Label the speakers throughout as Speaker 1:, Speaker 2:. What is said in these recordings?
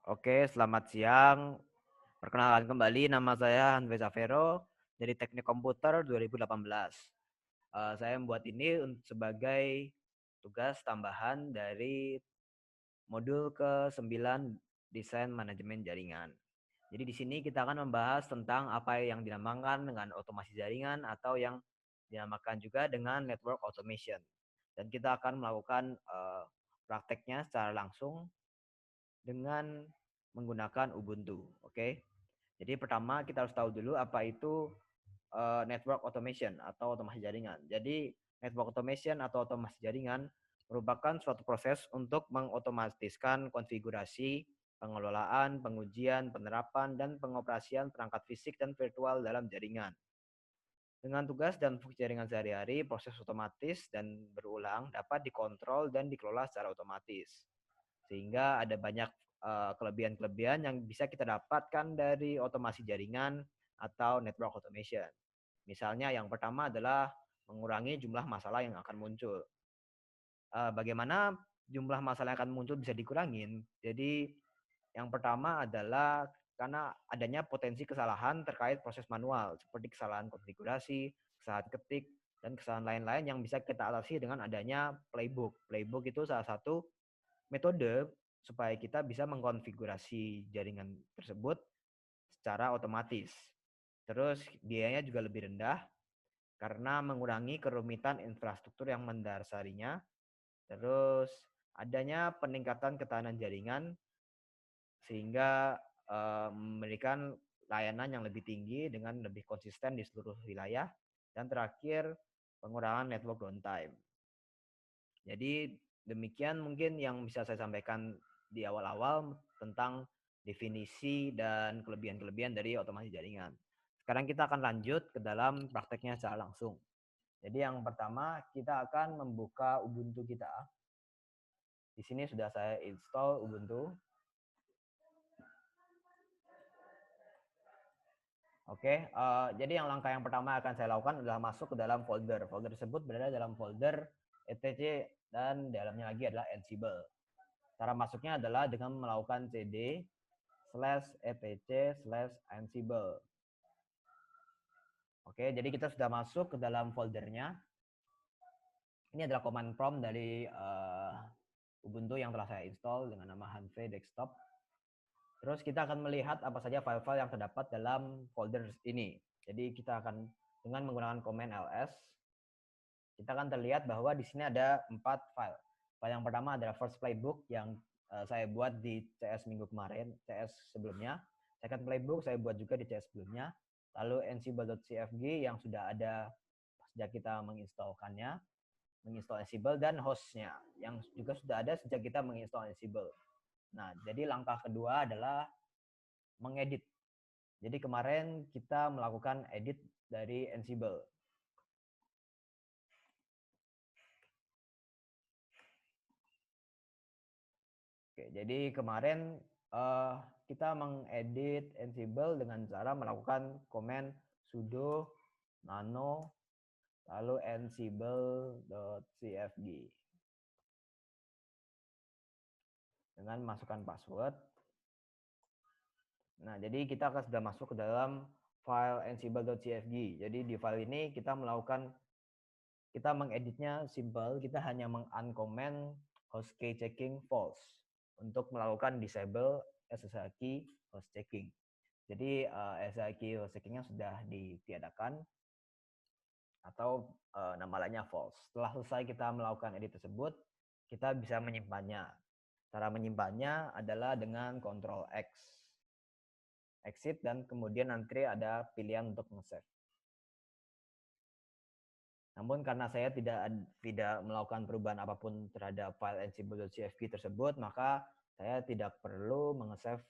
Speaker 1: Oke, selamat siang. Perkenalkan kembali, nama saya Hanve Zavero dari Teknik Komputer 2018. Saya membuat ini sebagai tugas tambahan dari modul ke-9 Desain Manajemen Jaringan. Jadi di sini kita akan membahas tentang apa yang dinamakan dengan otomasi jaringan atau yang dinamakan juga dengan network automation. Dan kita akan melakukan prakteknya secara langsung dengan menggunakan Ubuntu. Oke. Jadi pertama kita harus tahu dulu apa itu network automation atau otomasi jaringan. Jadi network automation atau otomasi jaringan merupakan suatu proses untuk mengotomatiskan konfigurasi, pengelolaan, pengujian, penerapan, dan pengoperasian perangkat fisik dan virtual dalam jaringan. Dengan tugas dan fungsi jaringan sehari-hari, proses otomatis dan berulang dapat dikontrol dan dikelola secara otomatis. Sehingga ada banyak kelebihan-kelebihan yang bisa kita dapatkan dari otomasi jaringan atau network automation. Misalnya yang pertama adalah mengurangi jumlah masalah yang akan muncul. Bagaimana jumlah masalah yang akan muncul bisa dikurangin? Jadi yang pertama adalah karena adanya potensi kesalahan terkait proses manual, seperti kesalahan konfigurasi, kesalahan ketik, dan kesalahan lain-lain yang bisa kita atasi dengan adanya playbook. Playbook itu salah satu metode supaya kita bisa mengkonfigurasi jaringan tersebut secara otomatis. Terus biayanya juga lebih rendah karena mengurangi kerumitan infrastruktur yang mendasarinya. Terus adanya peningkatan ketahanan jaringan sehingga memberikan layanan yang lebih tinggi dengan lebih konsisten di seluruh wilayah. Dan terakhir pengurangan network downtime. Jadi demikian mungkin yang bisa saya sampaikan di awal-awal tentang definisi dan kelebihan-kelebihan dari otomasi jaringan. Sekarang kita akan lanjut ke dalam prakteknya secara langsung. Jadi yang pertama kita akan membuka Ubuntu kita. Di sini sudah saya install Ubuntu. Oke, jadi yang langkah yang pertama akan saya lakukan adalah masuk ke dalam folder. Folder tersebut berada dalam folder etc dan dalamnya lagi adalah Ansible. Cara masuknya adalah dengan melakukan cd/etc/ansible. Oke, jadi kita sudah masuk ke dalam foldernya. Ini adalah command prompt dari Ubuntu yang telah saya install dengan nama Hanve Desktop. Terus kita akan melihat apa saja file-file yang terdapat dalam folder ini. Jadi kita akan dengan menggunakan command ls, kita akan terlihat bahwa di sini ada 4 file. File yang pertama adalah first playbook yang saya buat di CS minggu kemarin, CS sebelumnya. Second playbook saya buat juga di CS sebelumnya. Lalu ansible.cfg yang sudah ada sejak kita menginstalkannya, menginstal Ansible, dan hostnya yang juga sudah ada sejak kita menginstal Ansible. Nah, jadi langkah kedua adalah mengedit. Jadi kemarin kita melakukan edit dari Ansible. Oke, jadi kemarin kita mengedit Ansible dengan cara melakukan command sudo nano lalu ansible.cfg dengan masukkan password. Nah, jadi kita akan sudah masuk ke dalam file ansible.cfg. Jadi di file ini kita mengeditnya simple, kita hanya menguncomment host key checking false untuk melakukan disable SSH key host checking. Jadi SSH key host checkingnya sudah ditiadakan atau nama lainnya false. Setelah selesai kita melakukan edit tersebut, kita bisa menyimpannya. Cara menyimpannya adalah dengan Ctrl X. Exit dan kemudian nanti ada pilihan untuk nge-save. Namun karena saya tidak melakukan perubahan apapun terhadap file ansible.cfg tersebut, maka saya tidak perlu menge-save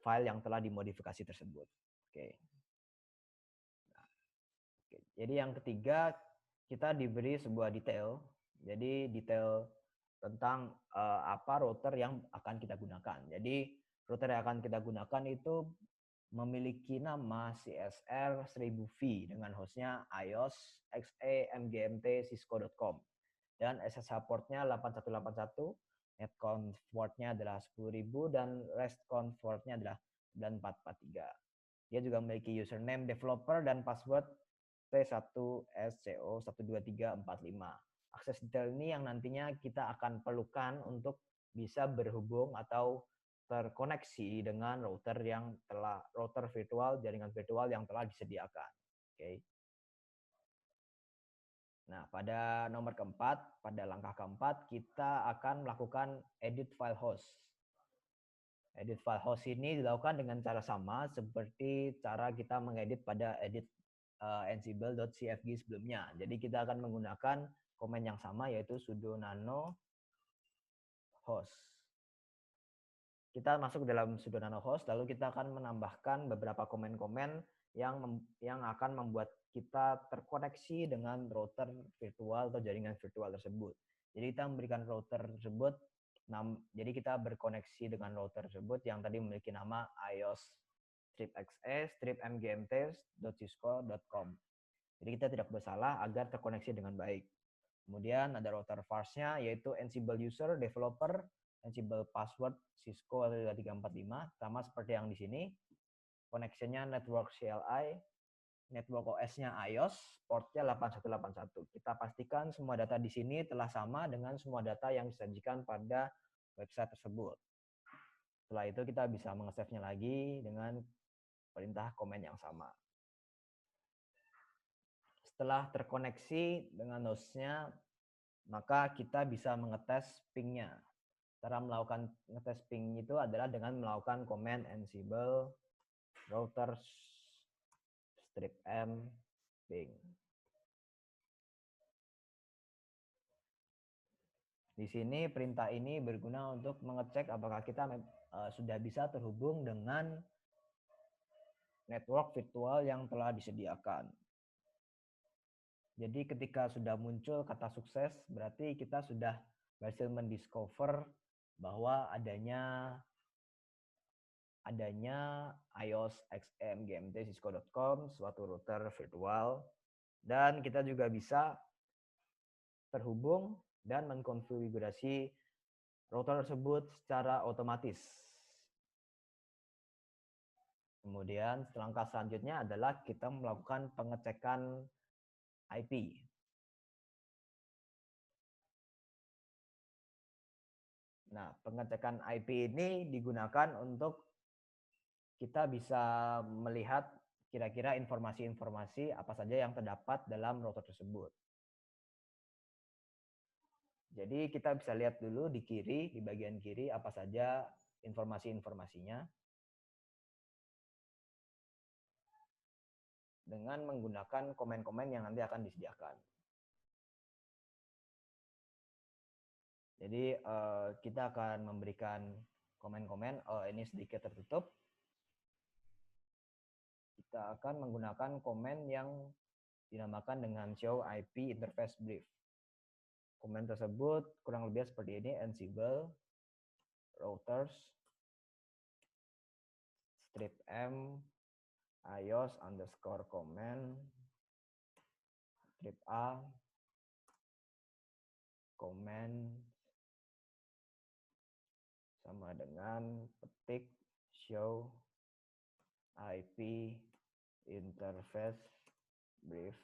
Speaker 1: file yang telah dimodifikasi tersebut. Oke. Nah, oke. Jadi yang ketiga, kita diberi sebuah detail. Jadi detail tentang apa router yang akan kita gunakan. Jadi router yang akan kita gunakan itu memiliki nama CSR 1000V dengan hostnya iOS XE MGMT Cisco.com dan SSH portnya 8181 net comfortnya adalah 10.000 dan rest comfortnya adalah 9443. Dia juga memiliki username developer dan password T1SCO12345. Akses detail ini yang nantinya kita akan perlukan untuk bisa berhubung atau terkoneksi dengan router virtual, jaringan virtual yang telah disediakan. Oke. Nah, pada nomor keempat, pada langkah keempat, kita akan melakukan edit file host. Edit file host ini dilakukan dengan cara sama seperti cara kita mengedit pada edit ansible.cfg sebelumnya. Jadi kita akan menggunakan komen yang sama yaitu sudo nano host. Kita masuk ke dalam sudo nano host, lalu kita akan menambahkan beberapa komen-komen yang akan membuat kita terkoneksi dengan router virtual atau jaringan virtual tersebut. Jadi kita memberikan router tersebut, jadi kita berkoneksi dengan router tersebut yang tadi memiliki nama iOS strip.mgmt.cisco.com. Jadi kita tidak bersalah agar terkoneksi dengan baik. Kemudian ada router vars-nya yaitu Ansible user, developer, Ansible password, Cisco 345, sama seperti yang di sini. Connection-nya network CLI, network OS-nya iOS, portnya 8181. Kita pastikan semua data di sini telah sama dengan semua data yang disajikan pada website tersebut. Setelah itu kita bisa menge-save-nya lagi dengan perintah komen yang sama. Setelah terkoneksi dengan host-nya, maka kita bisa mengetes ping-nya. Cara melakukan ngetes ping itu adalah dengan melakukan command ansible router strip m ping. Di sini perintah ini berguna untuk mengecek apakah kita sudah bisa terhubung dengan network virtual yang telah disediakan. Jadi ketika sudah muncul kata sukses, berarti kita sudah berhasil mendiscover bahwa adanya iOS xmgmt cisco.com, suatu router virtual, dan kita juga bisa terhubung dan mengkonfigurasi router tersebut secara otomatis. Kemudian langkah selanjutnya adalah kita melakukan pengecekan IP. Nah, pengecekan IP ini digunakan untuk kita bisa melihat kira-kira informasi-informasi apa saja yang terdapat dalam router tersebut. Jadi kita bisa lihat dulu di kiri, di bagian kiri apa saja informasi-informasinya dengan menggunakan komen-komen yang nanti akan disediakan. Jadi kita akan memberikan komen-komen, ini sedikit tertutup. Kita akan menggunakan komen yang dinamakan dengan show IP interface brief. Komen tersebut kurang lebih seperti ini, Ansible routers strip m iOS underscore comment strip a comment sama dengan petik show IP interface brief.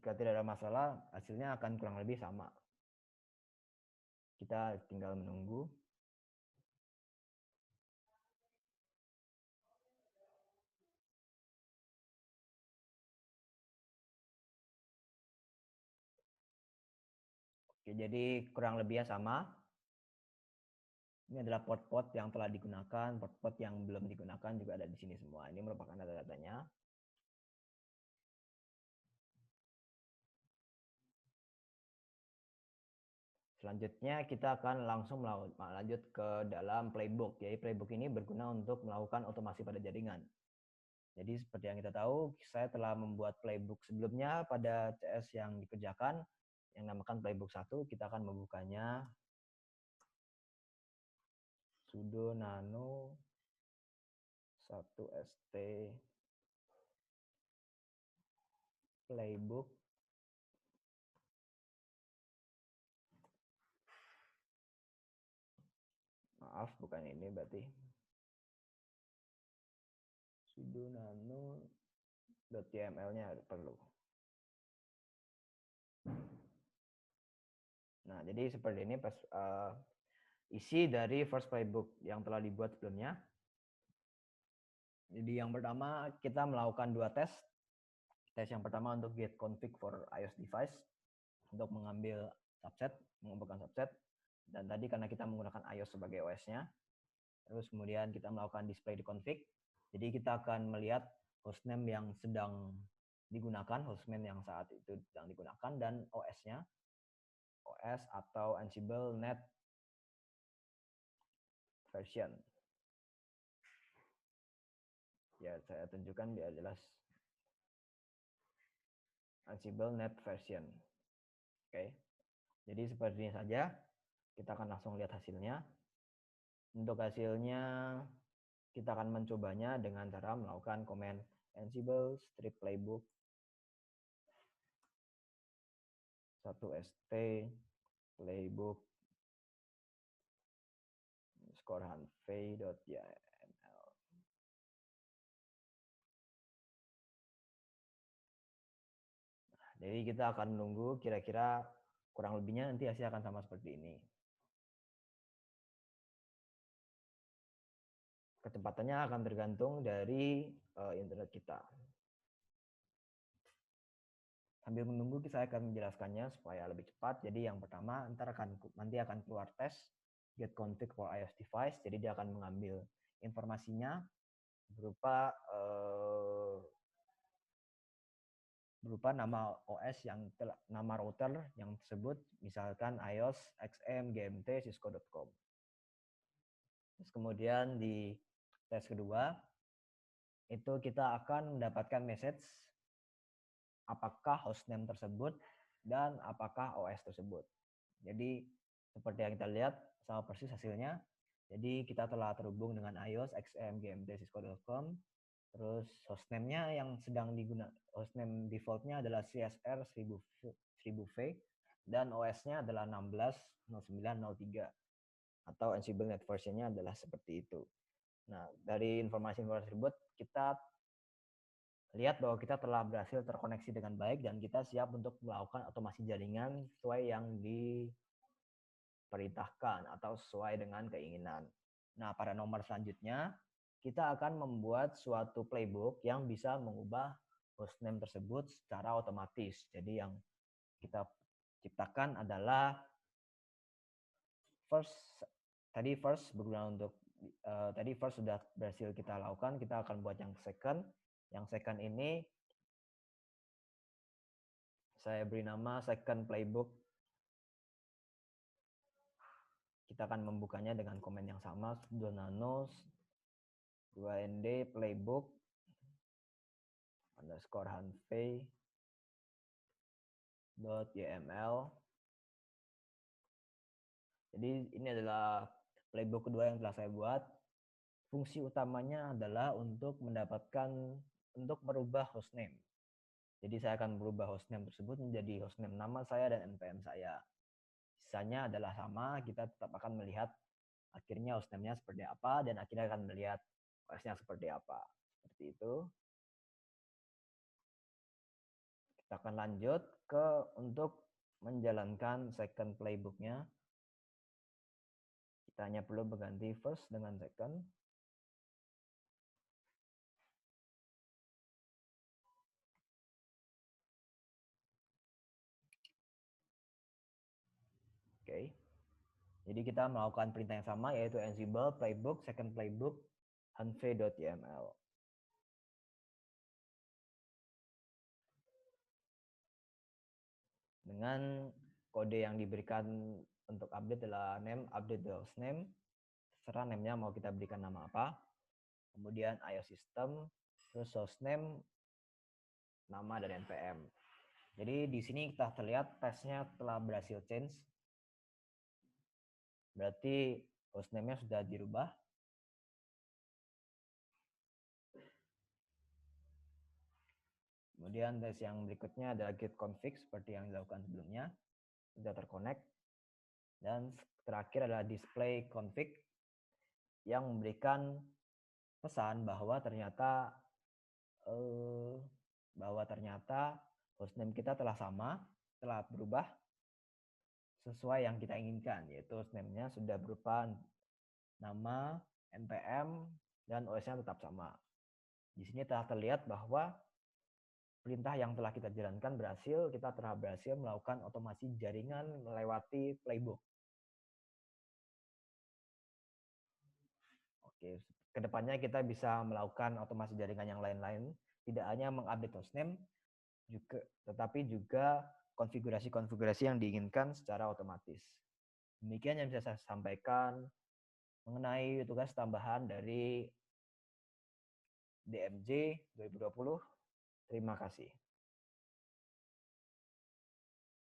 Speaker 1: Jika tidak ada masalah, hasilnya akan kurang lebih sama. Kita tinggal menunggu. Oke, jadi kurang lebihnya sama. Ini adalah port-port yang telah digunakan, port-port yang belum digunakan juga ada di sini semua. Ini merupakan data-datanya. Selanjutnya kita akan langsung lanjut ke dalam playbook. Jadi playbook ini berguna untuk melakukan otomasi pada jaringan. Jadi seperti yang kita tahu, saya telah membuat playbook sebelumnya pada CS yang dikerjakan, yang namakan playbook 1. Kita akan membukanya. Sudo nano 1st playbook maaf bukan ini berarti sudo nano.yml-nya perlu. Nah, jadi seperti ini isi dari first playbook yang telah dibuat sebelumnya. Jadi yang pertama kita melakukan 2 tes. Tes yang pertama untuk get config for iOS device untuk mengumpulkan subset. Dan tadi karena kita menggunakan iOS sebagai OS-nya, terus kemudian kita melakukan display di config. Jadi kita akan melihat hostname yang sedang digunakan, hostname yang saat itu sedang digunakan, dan OS-nya, OS atau Ansible Net version. Ya, saya tunjukkan biar jelas. Ansible Net version. Oke. Jadi seperti ini saja. Kita akan langsung lihat hasilnya. Untuk hasilnya, kita akan mencobanya dengan cara melakukan command Ansible strip playbook 1st playbook _hanfei.yml. Jadi kita akan menunggu kira-kira kurang lebihnya nanti hasilnya akan sama seperti ini. Kecepatannya akan tergantung dari internet kita. Sambil menunggu saya akan menjelaskannya supaya lebih cepat. Jadi yang pertama nanti akan keluar tes get config for iOS device. Jadi dia akan mengambil informasinya berupa nama OS nama router yang tersebut, misalkan iOS, XM, GMT, cisco.com. Terus kemudian di tes kedua itu kita akan mendapatkan message apakah hostname tersebut dan apakah OS tersebut. Jadi seperti yang kita lihat sama persis hasilnya. Jadi kita telah terhubung dengan iOS, XM, GMT, cisco.com. Terus hostname-nya yang sedang digunakan, hostname default-nya adalah CSR 1000V dan OS-nya adalah 16.09.03 atau Ansible Net version-nya adalah seperti itu. Nah, dari informasi-informasi tersebut kita lihat bahwa kita telah berhasil terkoneksi dengan baik dan kita siap untuk melakukan otomasi jaringan sesuai yang diperintahkan atau sesuai dengan keinginan. Nah, pada nomor selanjutnya kita akan membuat suatu playbook yang bisa mengubah hostname tersebut secara otomatis. Jadi yang kita ciptakan adalah first berguna untuk tadi first sudah berhasil kita lakukan, kita akan buat yang second. Yang second ini saya beri nama second playbook. Kita akan membukanya dengan komen yang sama, sudo nano 2nd playbook _hanfei.yml. Jadi ini adalah playbook kedua yang telah saya buat. Fungsi utamanya adalah untuk merubah hostname. Jadi saya akan merubah hostname tersebut menjadi hostname nama saya dan npm saya. Sisanya adalah sama, kita tetap akan melihat akhirnya hostname-nya seperti apa dan akhirnya akan melihat OS-nya seperti apa. Seperti itu. Kita akan lanjut untuk menjalankan second playbook-nya. Kita hanya perlu mengganti first dengan second. Oke. Jadi kita melakukan perintah yang sama yaitu Ansible playbook second playbook hanfei.yml. Dengan kode yang diberikan untuk update adalah name update the hostname. Terserah name-nya mau kita berikan nama apa. Kemudian iOS system, terus hostname, nama dan npm. Jadi di sini kita terlihat tesnya telah berhasil change. Berarti hostname-nya sudah dirubah. Kemudian tes yang berikutnya adalah get config seperti yang dilakukan sebelumnya, sudah terconnect. Dan terakhir adalah display config yang memberikan pesan bahwa ternyata hostname kita telah sama, telah berubah sesuai yang kita inginkan, yaitu hostname-nya sudah berupa nama, npm, dan OS-nya tetap sama. Di sini telah terlihat bahwa perintah yang telah kita jalankan berhasil, kita telah berhasil melakukan otomasi jaringan melewati playbook. Oke, kedepannya kita bisa melakukan otomasi jaringan yang lain-lain, tidak hanya mengupdate hostname, tetapi juga konfigurasi-konfigurasi yang diinginkan secara otomatis. Demikian yang bisa saya sampaikan mengenai tugas tambahan dari DMJ 2020. Terima kasih.